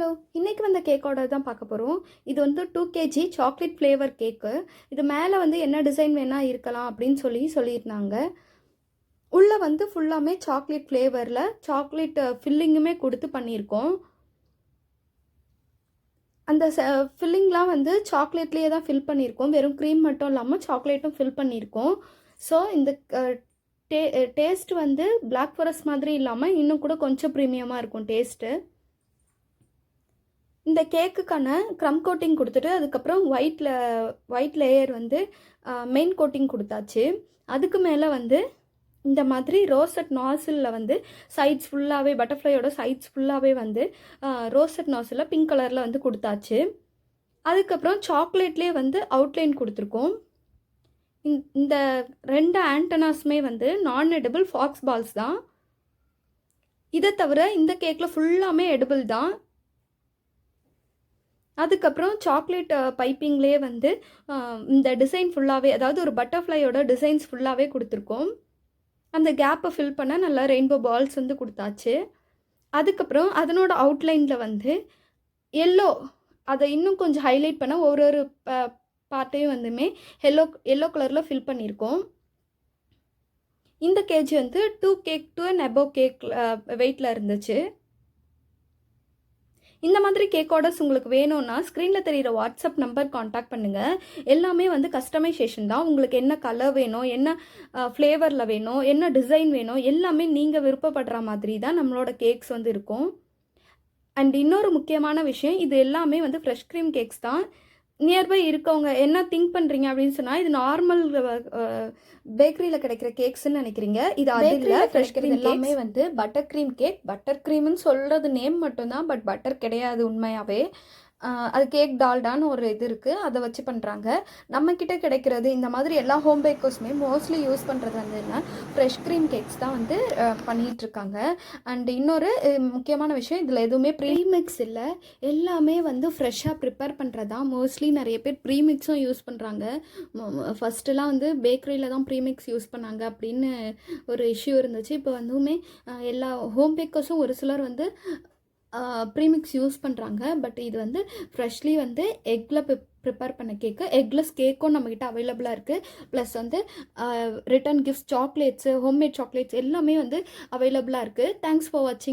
Hello! இன்னைக்கு வந்த கேக்கோட தான் பார்க்க போறோம். இது வந்து 2 கேஜி சாக்லேட் ஃப்ளேவர் கேக்கு. இது மேல வந்து என்ன டிசைன் வேணா இருக்கலாம் அப்படின்னு சொல்லியிருந்தாங்க. உள்ள வந்து ஃபுல்லாமே சாக்லேட் ஃப்ளேவர்ல சாக்லேட் ஃபில்லிங்குமே குடுத்து பண்ணியிருக்கோம். அந்த ஃபில்லிங்லாம் வந்து சாக்லேட்லேயே தான் ஃபில் பண்ணியிருக்கோம். வெறும் க்ரீம் மட்டும் இல்லாம சாக்லேட்டும் ஃபில் பண்ணியிருக்கோம். ஸோ இந்த டேஸ்ட் வந்து பிளாக் ஃபாரஸ்ட் மாதிரி இல்லாம இன்னும் கூட கொஞ்சம் ப்ரீமியமா இருக்கும் டேஸ்ட்டு. இந்த கேக்குக்கான க்ரம் கோட்டிங் கொடுத்துட்டு அதுக்கப்புறம் ஒயிட் லேயர் வந்து மெயின் கோட்டிங் கொடுத்தாச்சு. அதுக்கு மேலே வந்து இந்த மாதிரி ரோசட் நாசிலில் வந்து சைட்ஸ் ஃபுல்லாகவே பட்டர்ஃப்ளையோட சைட்ஸ் ஃபுல்லாகவே வந்து ரோசட் நாசிலில் பிங்க் கலரில் வந்து கொடுத்தாச்சு. அதுக்கப்புறம் சாக்லேட்லேயே வந்து அவுட்லைன் கொடுத்துருக்கோம். இந்த 2 ஆண்டனாஸுமே வந்து நான் எடிபிள் ஃபாக்ஸ் பால்ஸ் தான். இதை தவிர இந்த கேக்கில் ஃபுல்லாமே எடிபிள் தான். அதுக்கப்புறம் சாக்லேட் பைப்பிங்லேயே வந்து இந்த டிசைன் ஃபுல்லாகவே, அதாவது ஒரு பட்டர்ஃப்ளையோட டிசைன்ஸ் ஃபுல்லாகவே கொடுத்துருக்கோம். அந்த கேப்பை ஃபில் பண்ண நல்லா ரெயின்போ பால்ஸ் வந்து கொடுத்தாச்சு. அதுக்கப்புறம் அதனோட அவுட்லைனில் வந்து எல்லோ, அதை இன்னும் கொஞ்சம் ஹைலைட் பண்ண ஒரு பார்ட்டையும் வந்துமே எல்லோ கலரில் ஃபில் பண்ணியிருக்கோம். இந்த கேஜி வந்து 2 அண்ட் அபோவ் கேக் வெயிட்டில் இருந்துச்சு. இந்த மாதிரி கேக் ஆர்டர்ஸ் உங்களுக்கு வேணும்னா ஸ்க்ரீனில் தெரிகிற வாட்ஸ்அப் நம்பர் காண்டாக்ட் பண்ணுங்கள். எல்லாமே வந்து கஸ்டமைசேஷன் தான். உங்களுக்கு என்ன கலர் வேணும், என்ன ஃப்ளேவரில் வேணும், என்ன டிசைன் வேணும், எல்லாமே நீங்கள் விருப்பப்படுற மாதிரி தான் நம்மளோட கேக்ஸ் வந்து இருக்கும். அண்ட் இன்னொரு முக்கியமான விஷயம், இது எல்லாமே வந்து ஃப்ரெஷ் க்ரீம் கேக்ஸ் தான். நியர்பை இருக்கவங்க என்ன திங்க் பண்ணுறீங்க அப்படின்னு சொன்னால், இது நார்மல் பேக்கரியில் கிடைக்கிற கேக்ஸ்ன்னு நினைக்கிறீங்க. இது அதில் ஃப்ரெஷ் க்ரீம் எல்லாமே வந்து பட்டர் க்ரீம் கேக். பட்டர் க்ரீம்னு சொல்கிறது நேம் மட்டும்தான், பட் பட்டர் கிடையாது உண்மையாகவே. அது கேக் டால்டான்னு ஒரு இது இருக்குது, அதை வச்சு பண்ணுறாங்க. நம்மக்கிட்ட கிடைக்கிறது இந்த மாதிரி எல்லா ஹோம் பேக்கர்ஸுமே மோஸ்ட்லி யூஸ் பண்ணுறது வந்து என்ன, ஃப்ரெஷ் க்ரீம் கேக்ஸ் தான் வந்து பண்ணிகிட்ருக்காங்க. அண்ட் இன்னொரு முக்கியமான விஷயம், இதில் எதுவுமே ப்ரீமிக்ஸ் இல்லை, எல்லாமே வந்து ஃப்ரெஷ்ஷாக ப்ரிப்பேர் பண்ணுறது தான். மோஸ்ட்லி நிறைய பேர் ப்ரீமிக்ஸும் யூஸ் பண்ணுறாங்க. ஃபஸ்ட்டுலாம் வந்து பேக்கரியில் தான் ப்ரீமிக்ஸ் யூஸ் பண்ணாங்க அப்படின்னு ஒரு இஷ்யூ இருந்துச்சு. இப்போ வந்துமே எல்லா ஹோம் பேக்கர்ஸும் ஒரு சிலர் வந்து ப்ரீமிக்ஸ் யூஸ் பண்ணுறாங்க. பட் இது வந்து ஃப்ரெஷ்லி வந்து எக்கில் ப்ரிப்பேர் பண்ண கேக்கு. எக்லெஸ் கேக்கும் நம்மக்கிட்ட அவைலபிளாக இருக்குது. ப்ளஸ் வந்து return gifts, chocolates, homemade chocolates எல்லாமே வந்து அவைலபிளாக இருக்குது. தேங்க்ஸ் ஃபார் வாட்சிங்.